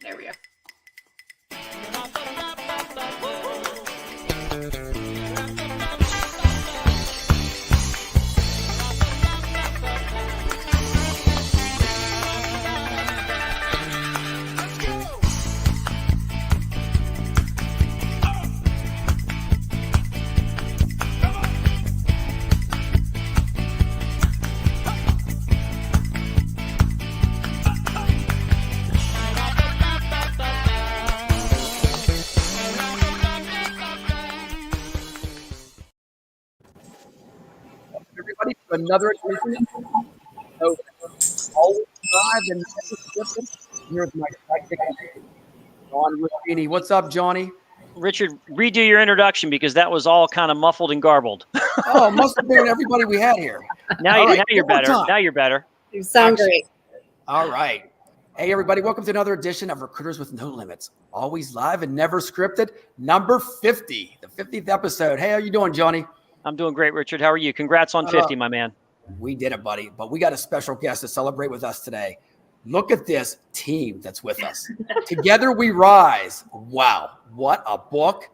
There we are. Everybody, to another edition of Always Live and Never Scripted. Here's my sidekick, John Ruffini. What's up, Johnny? Richard, redo your introduction because that was all kind of muffled and garbled. Oh, must have been everybody we had here. Now you're better. Now you're better. You sound great. All right. Hey, everybody. Welcome to another edition of Recruiters with No Limits. Always live and never scripted. Number 50, the 50th episode. Hey, how you doing, Johnny? I'm doing great, Richard. How are you? Congrats on 50, my man. We did it, buddy. But we got a special guest to celebrate with us today. Look at this team that's with us. Together we rise. Wow. What a book.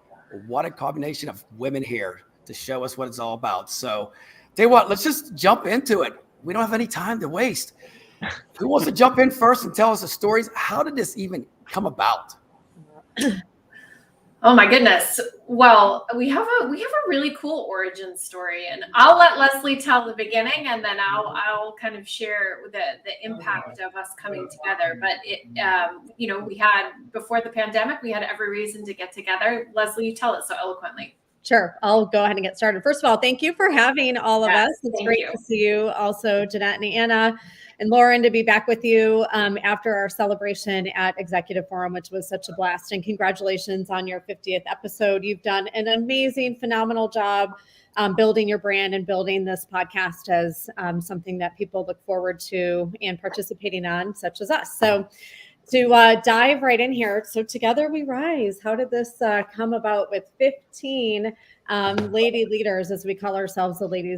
What a combination of women here to show us what it's all about. So tell you what, let's just jump into it. We don't have any time to waste. Who wants to jump in first and tell us the stories? How did this even come about? Oh my goodness. Well, we have a really cool origin story, and I'll let Leslie tell the beginning, and then I'll kind of share the impact of us coming together. But it, we had, before the pandemic, we had every reason to get together. Leslie, you tell it so eloquently. Sure. I'll go ahead and get started. First of all, thank you for having all of us. It's great to see you. Also, Jeanette and Anna and Lauren, to be back with you after our celebration at Executive Forum, which was such a blast. And congratulations on your 50th episode. You've done an amazing, phenomenal job building your brand and building this podcast as something that people look forward to and participating on, such as us. So to dive right in here. So Together We Rise. How did this come about with 15 lady leaders, as we call ourselves, the Lady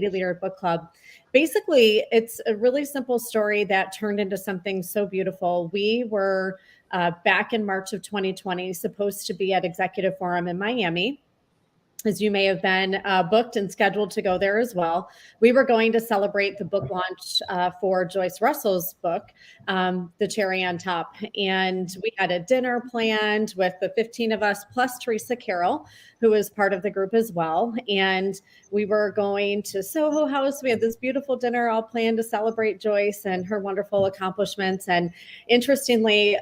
Leader Book Club? Basically, it's a really simple story that turned into something so beautiful. We were back in March of 2020 supposed to be at Executive Forum in Miami, as you may have been booked and scheduled to go there as well. We were going to celebrate the book launch for Joyce Russell's book, The Cherry on Top. And we had a dinner planned with the 15 of us, plus Teresa Carroll, who was part of the group as well. And we were going to Soho House. We had this beautiful dinner all planned to celebrate Joyce and her wonderful accomplishments. And interestingly,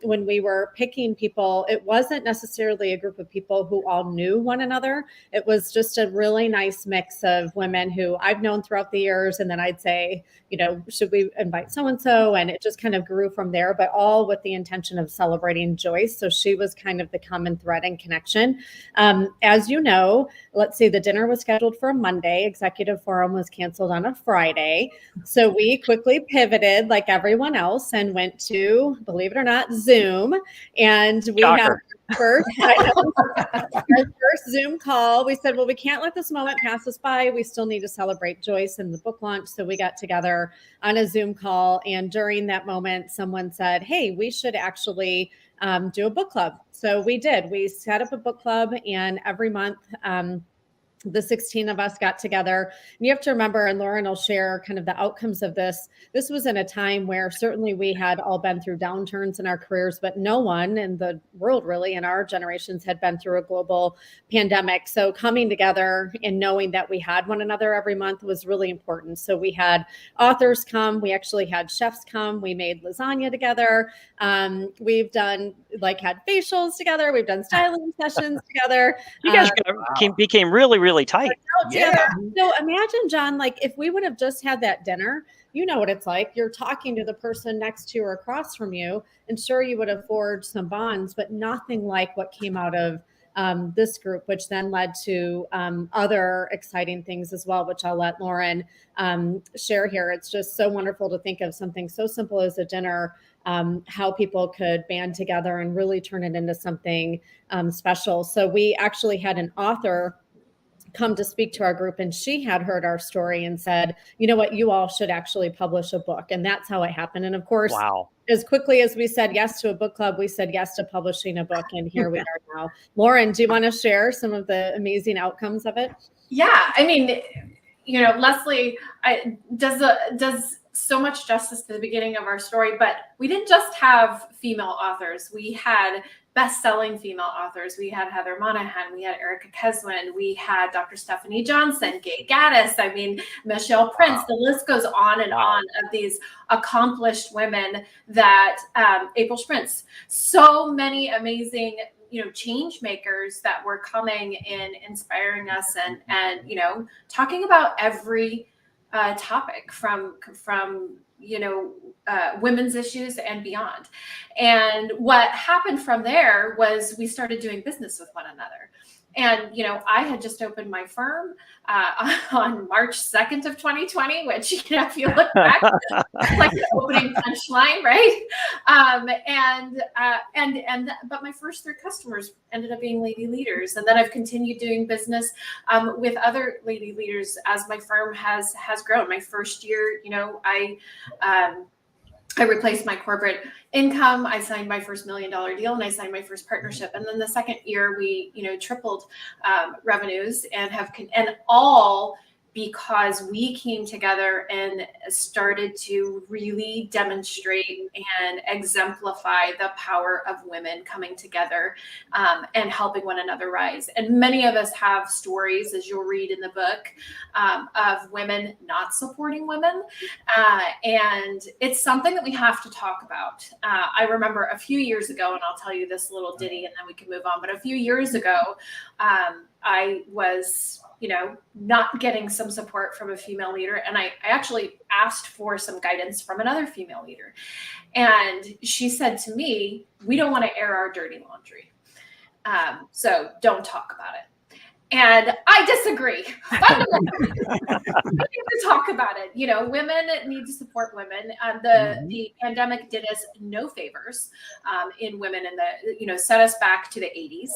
when we were picking people, it wasn't necessarily a group of people who all knew one another. It was just a really nice mix of women who I've known throughout the years. And then I'd say, should we invite so-and-so? And it just kind of grew from there, but all with the intention of celebrating Joyce. So she was kind of the common thread and connection. As you know, let's see, the dinner was scheduled for a Monday. Executive Forum was canceled on a Friday. So we quickly pivoted like everyone else and went to, believe it or not, Zoom. And we had our first Zoom call. We said, well, we can't let this moment pass us by. We still need to celebrate Joyce and the book launch. So we got together on a Zoom call. And during that moment, someone said, hey, we should actually do a book club. So we did. We set up a book club, and every month, the 16 of us got together. And you have to remember, and Lauren will share kind of the outcomes of this. This was in a time where certainly we had all been through downturns in our careers, but no one in the world really in our generations had been through a global pandemic. So coming together and knowing that we had one another every month was really important. So we had authors come. We actually had chefs come. We made lasagna together. We've done had facials together. We've done styling sessions together. You guys became really tight. Yeah. So imagine, John, if we would have just had that dinner, you know what it's like. You're talking to the person next to you or across from you, and sure, you would have forged some bonds, but nothing like what came out of this group, which then led to other exciting things as well, which I'll let Lauren share here. It's just so wonderful to think of something so simple as a dinner, how people could band together and really turn it into something special. So we actually had an author come to speak to our group, and she had heard our story and said, you know what, you all should actually publish a book. And that's how it happened. And of course, Wow. as quickly as we said yes to a book club, we said yes to publishing a book. And here we are now. Lauren, do you want to share some of the amazing outcomes of it? Yeah, I mean, Leslie does so much justice to the beginning of our story, but we didn't just have female authors. We had best-selling female authors. We had Heather Monahan, we had Erica Keswin, we had Dr. Stephanie Johnson, Gay Gaddis, I mean, Michelle Prince, the list goes on and on of these accomplished women that, April Sprintz, so many amazing, change makers that were coming in, inspiring us and talking about every topic from women's issues and beyond. And what happened from there was we started doing business with one another. And, I had just opened my firm on March 2nd of 2020, which, if you look back, it's like the opening punchline, right? But my first 3 customers ended up being lady leaders. And then I've continued doing business with other lady leaders as my firm has grown. My first year, I replaced my corporate income. I signed my first $1 million deal, and I signed my first partnership. And then the second year, we tripled revenues and all because we came together and started to really demonstrate and exemplify the power of women coming together and helping one another rise. And many of us have stories, as you'll read in the book, of women not supporting women. And it's something that we have to talk about. I remember a few years ago, and I'll tell you this little ditty and then we can move on, but a few years ago, I was not getting some support from a female leader. And I actually asked for some guidance from another female leader. And she said to me, we don't want to air our dirty laundry. So don't talk about it. And I disagree. We need to talk about it. Women need to support women. The pandemic did us no favors in women, and set us back to the 80s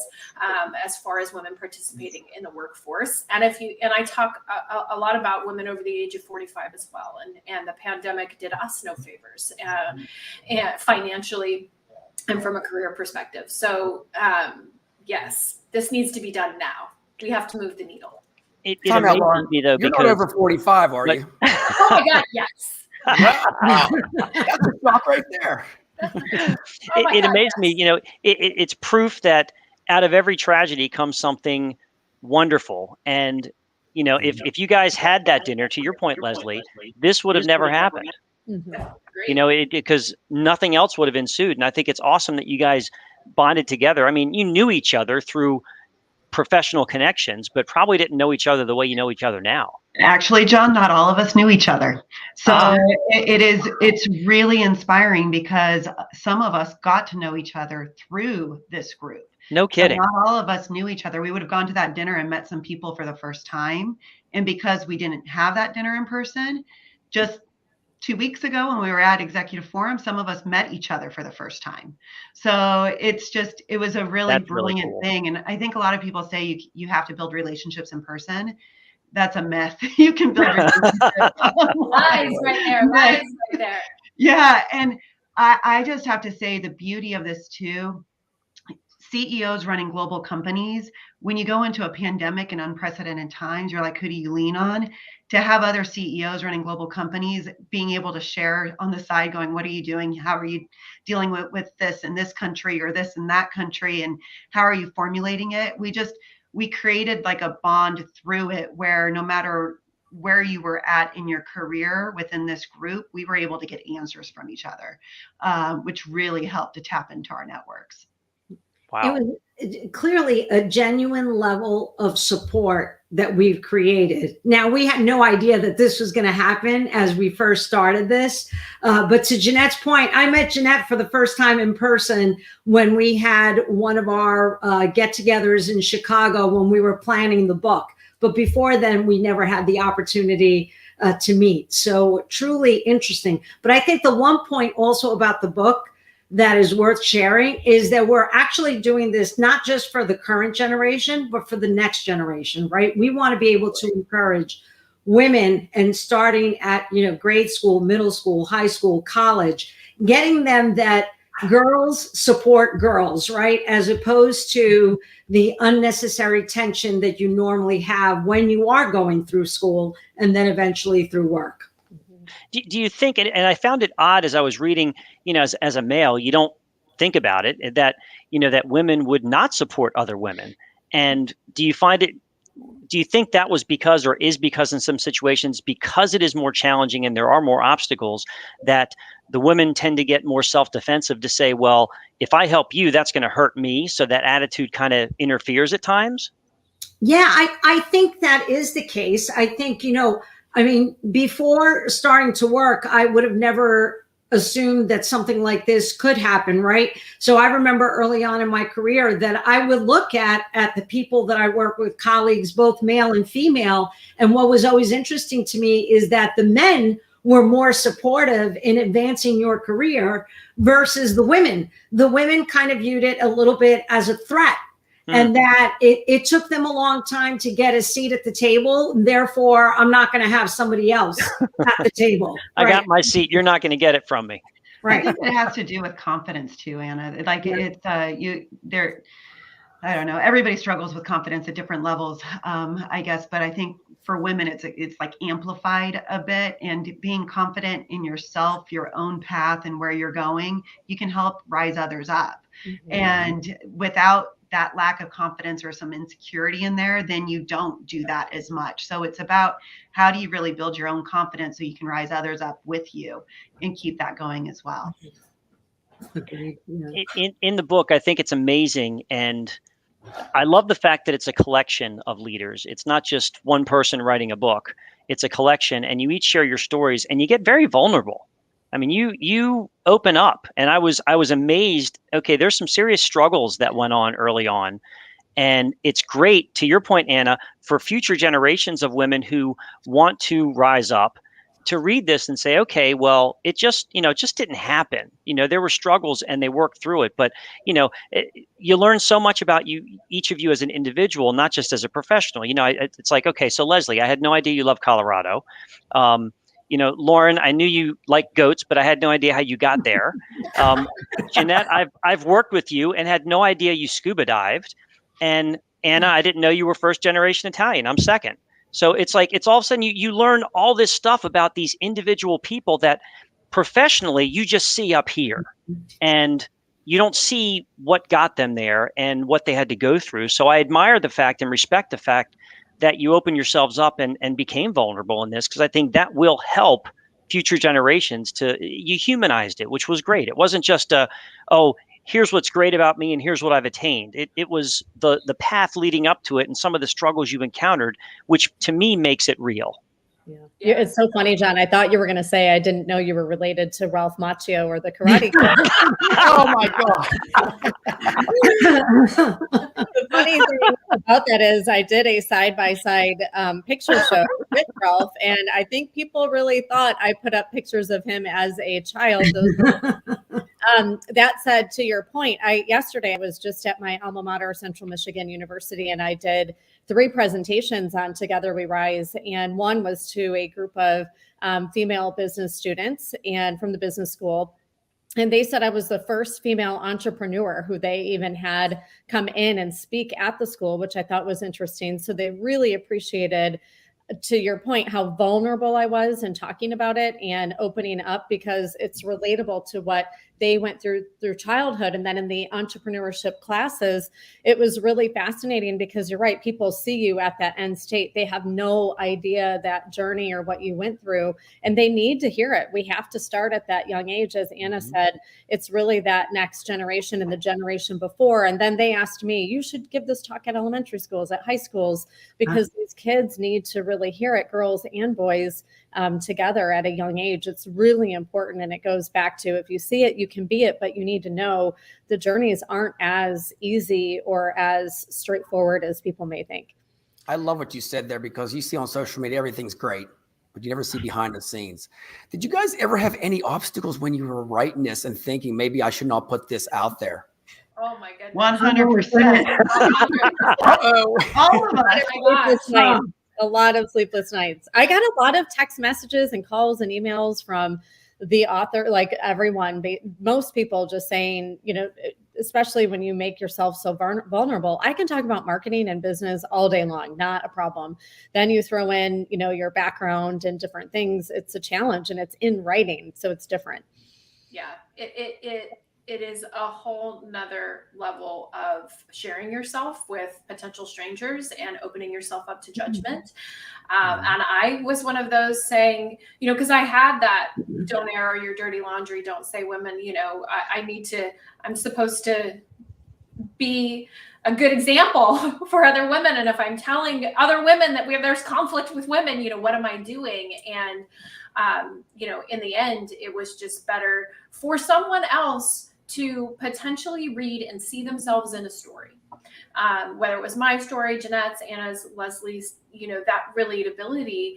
as far as women participating in the workforce. And I talk a lot about women over the age of 45 as well. And the pandemic did us no favors, and financially and from a career perspective. So yes, this needs to be done now. We have to move the needle. It amazes me, though, you're not over 45, are you? Oh my God, yes. Wow. That's a shock right there. It amazed me. It's proof that out of every tragedy comes something wonderful. And, if you guys had that dinner, to your point, Leslie, this would have never happened. Because nothing else would have ensued. And I think it's awesome that you guys bonded together. I mean, you knew each other through professional connections, but probably didn't know each other the way you know each other now. Actually, John, not all of us knew each other. So it's really inspiring because some of us got to know each other through this group. No kidding. So not all of us knew each other. We would have gone to that dinner and met some people for the first time. And because we didn't have that dinner in person, just 2 weeks ago when we were at Executive Forum, some of us met each other for the first time. So it was a really brilliant thing. And I think a lot of people say you have to build relationships in person. That's a myth. You can build relationships Lies right there. Lies right there. Yeah. And I just have to say the beauty of this too, CEOs running global companies, when you go into a pandemic and unprecedented times, you're like, who do you lean on? To have other CEOs running global companies being able to share on the side going, what are you doing? How are you dealing with this in this country or this in that country? And how are you formulating it? We created like a bond through it where no matter where you were at in your career within this group, we were able to get answers from each other, which really helped to tap into our networks. Wow. It was clearly a genuine level of support that we've created. Now, we had no idea that this was going to happen as we first started this. But to Jeanette's point, I met Jeanette for the first time in person when we had one of our get-togethers in Chicago when we were planning the book. But before then, we never had the opportunity to meet. So truly interesting. But I think the one point also about the book, that is worth sharing is that we're actually doing this not just for the current generation, but for the next generation, right? We want to be able to encourage women, and starting at, grade school, middle school, high school, college, getting them that girls support girls, right? As opposed to the unnecessary tension that you normally have when you are going through school and then eventually through work. Do you think, and I found it odd as I was reading, as a male, you don't think about it, that, that women would not support other women. And do you think that was because, or is because in some situations, because it is more challenging and there are more obstacles, that the women tend to get more self-defensive to say, well, if I help you, that's going to hurt me. So that attitude kind of interferes at times? Yeah, I think that is the case. I think, before starting to work, I would have never assumed that something like this could happen, right? So I remember early on in my career that I would look at the people that I work with, colleagues, both male and female. And what was always interesting to me is that the men were more supportive in advancing your career versus the women. The women kind of viewed it a little bit as a threat. And that it took them a long time to get a seat at the table. Therefore, I'm not going to have somebody else at the table. I got my seat. You're not going to get it from me. Right. I think it has to do with confidence too, Anna. Like it's I don't know. Everybody struggles with confidence at different levels, I guess. But I think for women, it's like amplified a bit, and being confident in yourself, your own path, and where you're going, you can help rise others up. Mm-hmm. And without that lack of confidence or some insecurity in there, then you don't do that as much. So it's about how do you really build your own confidence so you can rise others up with you and keep that going as well. Okay. Yeah. In the book, I think it's amazing. And I love the fact that it's a collection of leaders. It's not just one person writing a book. It's a collection, and you each share your stories, and you get very vulnerable. I mean, you open up, and I was amazed. Okay, there's some serious struggles that went on early on, and it's great, to your point, Anna, for future generations of women who want to rise up to read this and say, okay, well, it just didn't happen. There were struggles and they worked through it, but you learn so much about each of you as an individual, not just as a professional. It's like, okay, so Leslie, I had no idea you love Colorado. Lauren, I knew you like goats, but I had no idea how you got there. Jeanette, I've worked with you and had no idea you scuba dived. And Anna, I didn't know you were first generation Italian. I'm second. So it's like, it's all of a sudden you learn all this stuff about these individual people that professionally you just see up here, and you don't see what got them there and what they had to go through. So I admire the fact and respect the fact that you open yourselves up and became vulnerable in this, because I think that will help future generations you humanized it, which was great. It wasn't just here's what's great about me and here's what I've attained. It was the path leading up to it and some of the struggles you've encountered, which to me makes it real. Yeah. It's so funny, John. I thought you were going to say I didn't know you were related to Ralph Macchio or the Karate Kid. Oh my God. The funny thing about that is I did a side-by-side picture show with Ralph, and I think people really thought I put up pictures of him as a child. That said, to your point, yesterday I was just at my alma mater, Central Michigan University, and I did 3 presentations on Together We Rise. And one was to a group of female business students and from the business school. And they said I was the first female entrepreneur who they even had come in and speak at the school, which I thought was interesting. So they really appreciated, to your point, how vulnerable I was in talking about it and opening up, because it's relatable to what they went through childhood. And then in the entrepreneurship classes, it was really fascinating because you're right. People see you at that end state. They have no idea that journey or what you went through, and they need to hear it. We have to start at that young age. As Anna said, it's really that next generation and the generation before. And then they asked me, you should give this talk at elementary schools, at high schools, because these kids need to really hear it, girls and boys together at a young age. It's really important. And it goes back to, if you see it, you can be it, but you need to know the journeys aren't as easy or as straightforward as people may think. I love what you said there, because you see on social media, everything's great. but you never see behind the scenes. Did you guys ever have any obstacles when you were writing this and thinking maybe I should not put this out there? Oh my goodness. 100%. Uh-oh. All of us. Sleepless nights. A lot of sleepless nights. I got a lot of text messages and calls and emails from the author, like everyone, most people just saying, you know, especially when you make yourself so vulnerable. I can talk about marketing and business all day long, not a problem. Then you throw in, you know, your background and different things. It's a challenge, and it's in writing, so it's different. Yeah, it is a whole nother level of sharing yourself with potential strangers and opening yourself up to judgment. And I was one of those saying, you know, because I had that don't air your dirty laundry, don't say women, you know, I'm supposed to be a good example for other women. And if I'm telling other women that there's conflict with women, you know, what am I doing? And, you know, in the end, it was just better for someone else to potentially read and see themselves in a story. Whether it was my story, Jeanette's, Anna's, Leslie's, you know, that relatability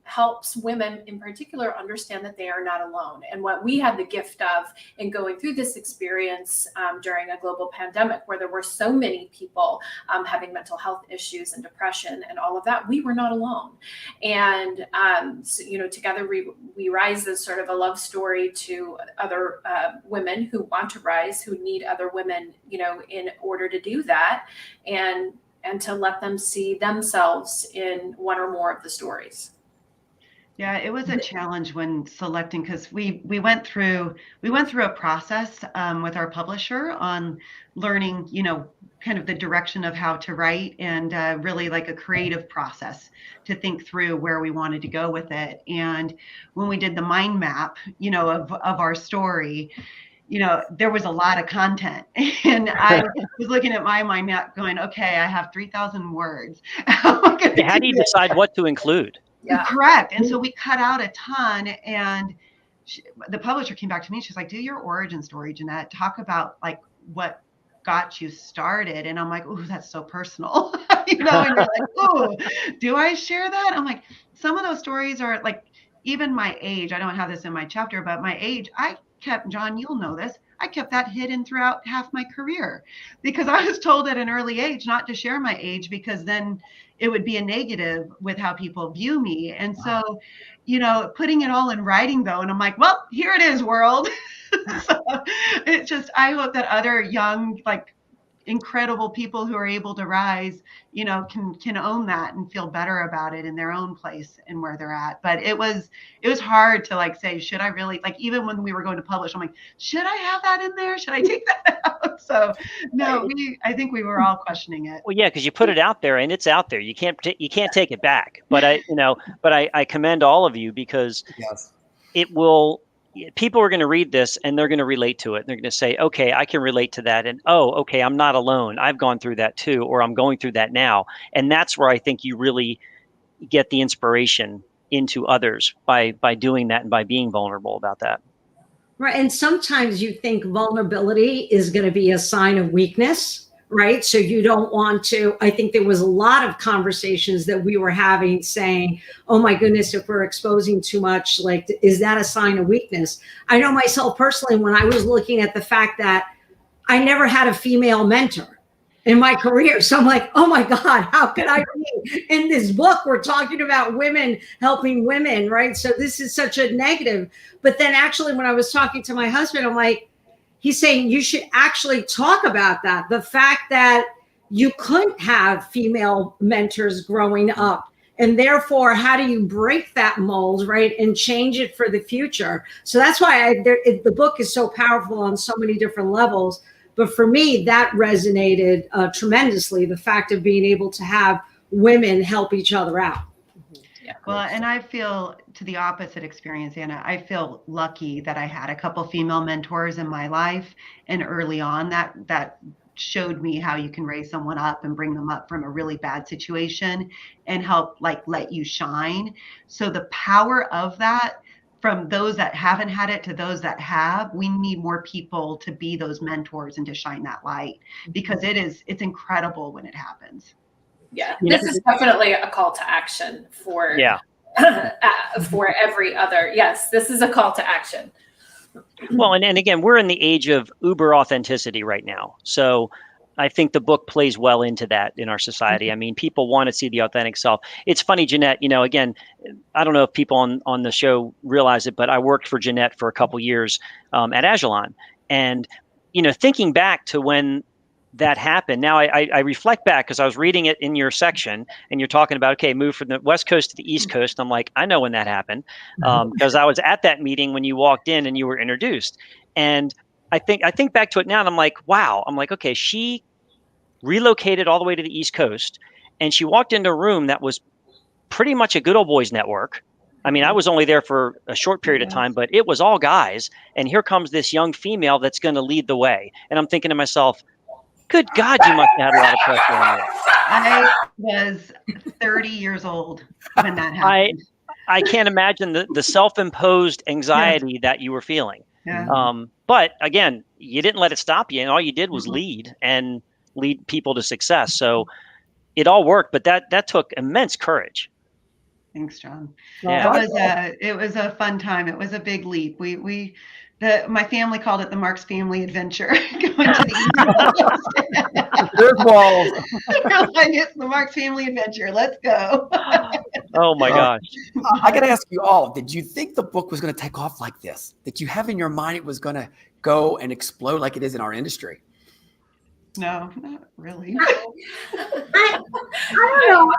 helps women in particular understand that they are not alone. And what we had the gift of in going through this experience during a global pandemic where there were so many people having mental health issues and depression and all of that, we were not alone. And, so, you know, together we rise as sort of a love story to other women who want to rise, who need other women, you know, in order to do that. And to let them see themselves in one or more of the stories. Yeah, it was a challenge when selecting, because we went through a process with our publisher on learning, you know, kind of the direction of how to write, and really like a creative process to think through where we wanted to go with it. And when we did the mind map, you know, of our story, you know, there was a lot of content, and I was looking at my mind map going, okay, I have 3,000 words. How do you decide what to include? Yeah. Correct. And so we cut out a ton, and the publisher came back to me. She's like, do your origin story, Jeanette. Talk about like what got you started. And I'm like, oh, that's so personal. You know, and you're like, oh, do I share that? I'm like, some of those stories are like, even my age, I don't have this in my chapter, but my age, I kept, John, you'll know this, I kept that hidden throughout half my career because I was told at an early age not to share my age because then it would be a negative with how people view me. And so, you know, putting it all in writing though, and I'm like, well, here it is, world. So it just, I hope that other young, like incredible people who are able to rise, you know, can own that and feel better about it in their own place and where they're at. But it was hard to like say, should I really, like, even when we were going to publish, I'm like, should I have that in there? Should I take that out? So no, I think we were all questioning it. Well, yeah, because you put it out there and it's out there. You can't take it back. But I commend all of you because it will. People are going to read this and they're going to relate to it. They're going to say, okay, I can relate to that. And, oh, okay, I'm not alone. I've gone through that too, or I'm going through that now. And that's where I think you really get the inspiration into others by doing that and by being vulnerable about that. Right. And sometimes you think vulnerability is going to be a sign of weakness, right? So you don't want to. I think there was a lot of conversations that we were having saying, oh my goodness, if we're exposing too much, like, is that a sign of weakness? I know myself personally, when I was looking at the fact that I never had a female mentor in my career. So I'm like, oh my God, how could I be in this book? We're talking about women helping women, right? So this is such a negative. But then actually, when I was talking to my husband, I'm like, he's saying you should actually talk about that. The fact that you couldn't have female mentors growing up. And therefore, how do you break that mold, right? And change it for the future. So that's why the book is so powerful on so many different levels. But for me, that resonated tremendously. The fact of being able to have women help each other out. Yeah. Well, and I feel to the opposite experience, Anna. I feel lucky that I had a couple female mentors in my life, and early on that showed me how you can raise someone up and bring them up from a really bad situation and help like let you shine. So the power of that, from those that haven't had it to those that have, we need more people to be those mentors and to shine that light, because it's incredible when it happens. Yeah, this is definitely a call to action for for every other. Yes, this is a call to action. Well, and again, we're in the age of uber authenticity right now. So I think the book plays well into that in our society. I mean, people want to see the authentic self. It's funny, Jeanette, again, I don't know if people on the show realize it, but I worked for Jeanette for a couple years at Agilon. And, thinking back to when that happened, now I reflect back because I was reading it in your section and you're talking about, okay, move from the West Coast to the East Coast. I'm like, I know when that happened because I was at that meeting when you walked in and you were introduced. And I think back to it now and I'm like, wow. I'm like, okay, she relocated all the way to the East Coast and she walked into a room that was pretty much a good old boys network. I mean, I was only there for a short period of time, but it was all guys. And here comes this young female that's going to lead the way. And I'm thinking to myself, good God, you must have had a lot of pressure on you. I was 30 years old when that happened. I can't imagine the self-imposed anxiety that you were feeling. Yeah. But again, you didn't let it stop you, and all you did was lead people to success. So it all worked, but that took immense courage. Thanks, John. Yeah. It was a fun time. It was a big leap. My family called it the Marks family adventure. Going to the There's walls. like, it's the Marks family adventure. Let's go. Oh my gosh. I got to ask you all, did you think the book was going to take off like this? Did you have in your mind it was going to go and explode like it is in our industry? No, not really. I don't know.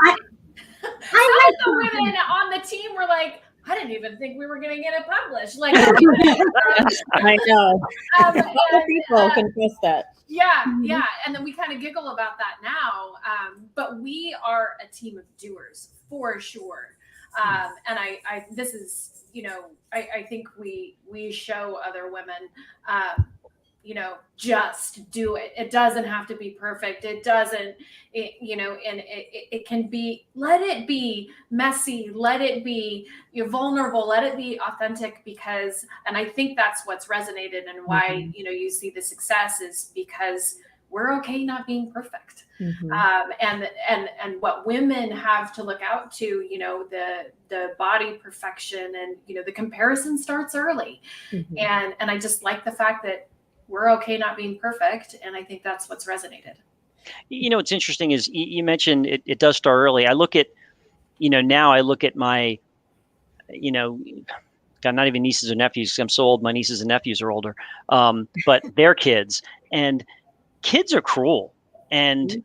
I like the women on the team were like, I didn't even think we were going to get it published. Like, I know. and, People confess that. Yeah, yeah. And then we kind of giggle about that now. But we are a team of doers for sure. And this is, I think we show other women, just do it. It doesn't have to be perfect. It doesn't, and it can be, let it be messy, let it be vulnerable, let it be authentic and I think that's what's resonated and why, you see the success is because we're okay not being perfect. And what women have to look out to, the body perfection and, the comparison starts early. And I just like the fact that we're okay not being perfect. And I think that's what's resonated. What's interesting is you mentioned it does start early. I look at, now I look at my, got not even nieces or nephews. I'm so old. My nieces and nephews are older, but their kids, and kids are cruel. And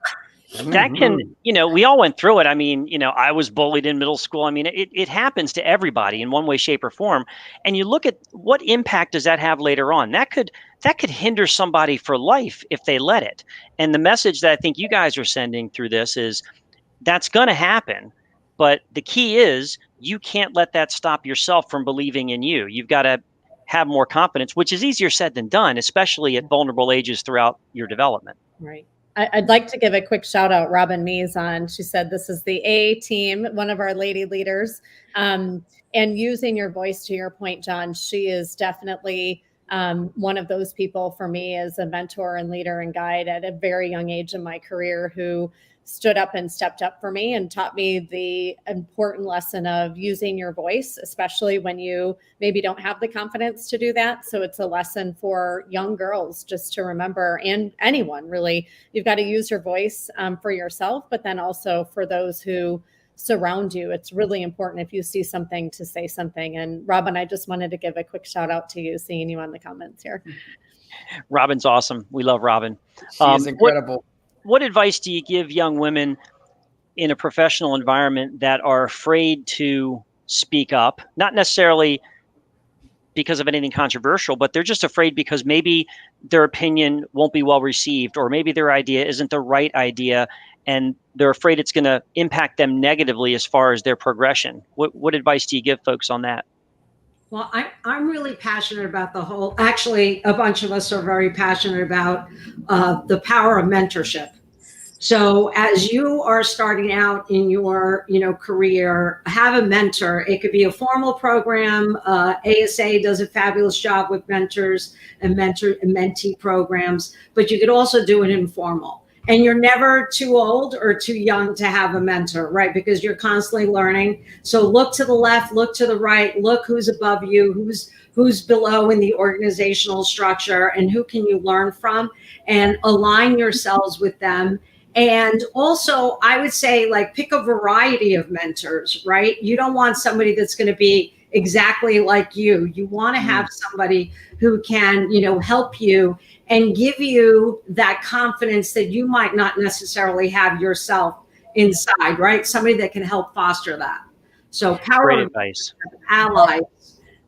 that can, we all went through it. I mean, I was bullied in middle school. I mean, it happens to everybody in one way, shape, or form. And you look at what impact does that have later on? That could hinder somebody for life if they let it. And the message that I think you guys are sending through this is that's going to happen. But the key is you can't let that stop yourself from believing in you. You've got to have more confidence, which is easier said than done, especially at vulnerable ages throughout your development. Right. I'd like to give a quick shout out. Robin Mees on. She said this is the A team, one of our lady leaders. And using your voice, to your point, John, she is definitely one of those people for me as a mentor and leader and guide at a very young age in my career who stood up and stepped up for me and taught me the important lesson of using your voice, especially when you maybe don't have the confidence to do that. So it's a lesson for young girls just to remember, and anyone really, you've got to use your voice for yourself, but then also for those who surround you. It's really important if you see something to say something. And Robin, I just wanted to give a quick shout out to you, seeing you on the comments here. Robin's awesome. We love Robin. She's incredible. What advice do you give young women in a professional environment that are afraid to speak up? Not necessarily because of anything controversial, but they're just afraid because maybe their opinion won't be well received, or maybe their idea isn't the right idea, and they're afraid it's going to impact them negatively as far as their progression. What advice do you give folks on that? Well, I'm really passionate about actually, a bunch of us are very passionate about the power of mentorship. So as you are starting out in your, career, have a mentor. It could be a formal program. ASA does a fabulous job with mentors and mentee programs, but you could also do it informal. And you're never too old or too young to have a mentor, right? Because you're constantly learning. So look to the left, look to the right, look who's above you, who's below in the organizational structure, and who can you learn from, and align yourselves with them. And also, I would say, like, pick a variety of mentors, right? You don't want somebody that's going to be exactly like you. You want to have somebody who can, help you and give you that confidence that you might not necessarily have yourself inside, right? Somebody that can help foster that. So power Great advice. Allies.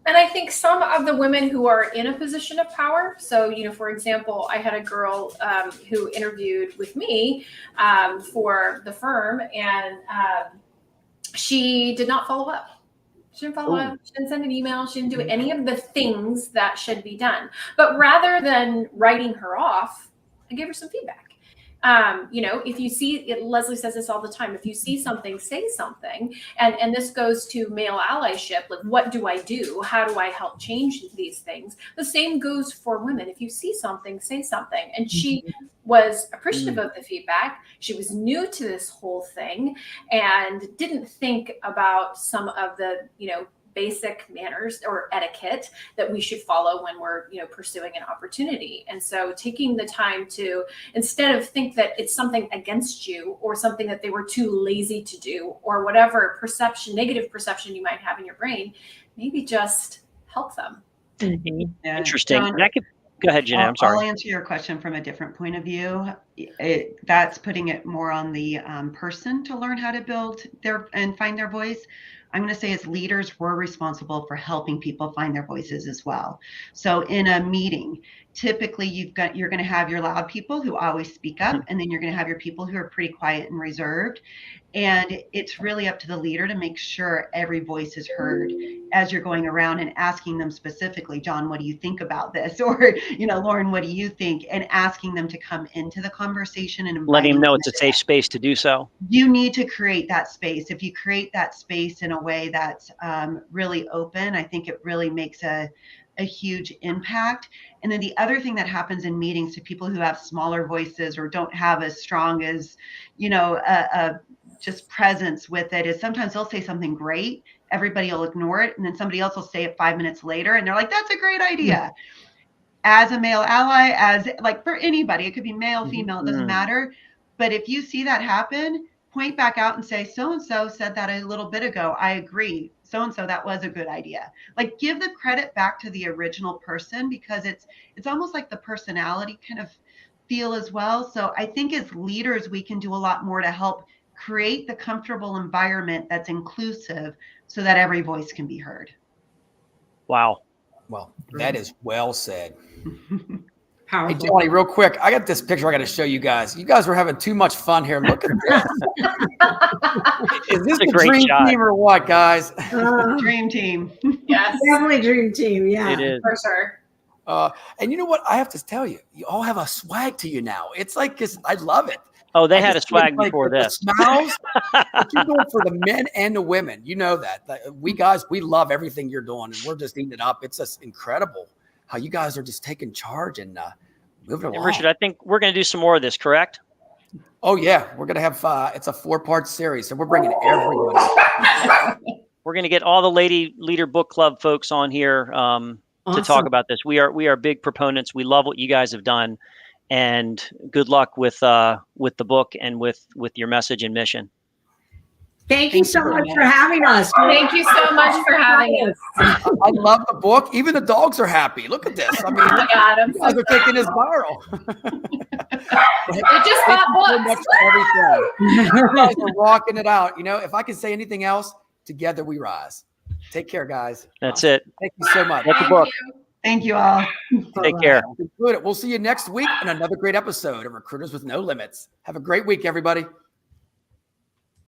And I think some of the women who are in a position of power, so, for example, I had a girl who interviewed with me for the firm, and she did not follow up. She didn't follow up. She didn't send an email. She didn't do any of the things that should be done. But rather than writing her off, I gave her some feedback. If you see, Leslie says this all the time, if you see something, say something. And this goes to male allyship. Like, what do I do? How do I help change these things? The same goes for women. If you see something, say something. And she was appreciative of the feedback. She was new to this whole thing and didn't think about some of the, basic manners or etiquette that we should follow when we're, pursuing an opportunity. And so taking the time to, instead of think that it's something against you or something that they were too lazy to do or whatever negative perception you might have in your brain, maybe just help them. Yeah. Interesting. John, Go ahead, Jeanette. I'm sorry. I'll answer your question from a different point of view. That's putting it more on the person to learn how to build and find their voice. I'm going to say as leaders, we're responsible for helping people find their voices as well. So in a meeting, typically you're going to have your loud people who always speak up, and then you're going to have your people who are pretty quiet and reserved. And it's really up to the leader to make sure every voice is heard as you're going around and asking them specifically, John, what do you think about this? Or, Lauren, what do you think? And asking them to come into the conversation and letting them know it's a safe space to do so. You need to create that space. If you create that space in a way that's really open, I think it really makes a huge impact. And then the other thing that happens in meetings to people who have smaller voices or don't have as strong as, just presence with it is sometimes they'll say something great, everybody will ignore it, and then somebody else will say it 5 minutes later, and they're like, that's a great idea. As a male ally, as like for anybody, it could be male, female, it doesn't matter. But if you see that happen, point back out and say, so-and-so said that a little bit ago. I agree. So-and-so, that was a good idea. Like, give the credit back to the original person, because it's almost like the personality kind of feel as well. So I think as leaders, we can do a lot more to help create the comfortable environment that's inclusive so that every voice can be heard. Wow. Well, that is well said. Powerful. Hey, Johnny, real quick, I got this picture I got to show you guys. You guys were having too much fun here. Look at this. Is this a dream team or what, guys? Dream team. Yes. Definitely dream team. Yeah. It is. For sure. And you know what? I have to tell you, you all have a swag to you now. It's like, I love it. Oh, they had a swag before this. The smiles, you're doing for the men and the women. You know that. We guys, we love everything you're doing, and we're just eating it up. It's just incredible how you guys are just taking charge and moving along. Richard, I think we're going to do some more of this, correct? Oh, yeah. We're going to have, it's a 4-part series, so we're bringing everyone. We're going to get all the Lady Leader Book Club folks on here to talk about this. We are big proponents. We love what you guys have done. And good luck with the book and with your message and mission. Thank you so much for having us. Thank you so much for having us. I love the book. Even the dogs are happy. Look at this. I mean, Oh my God, I'm you guys so are taking this viral. We just bought so much books. for everything. You guys are rocking it out. If I can say anything else, together we rise. Take care, guys. That's it. Thank you so much. Get the book. Thank you all. Take care. We'll see you next week on another great episode of Recruiters with No Limits. Have a great week, everybody.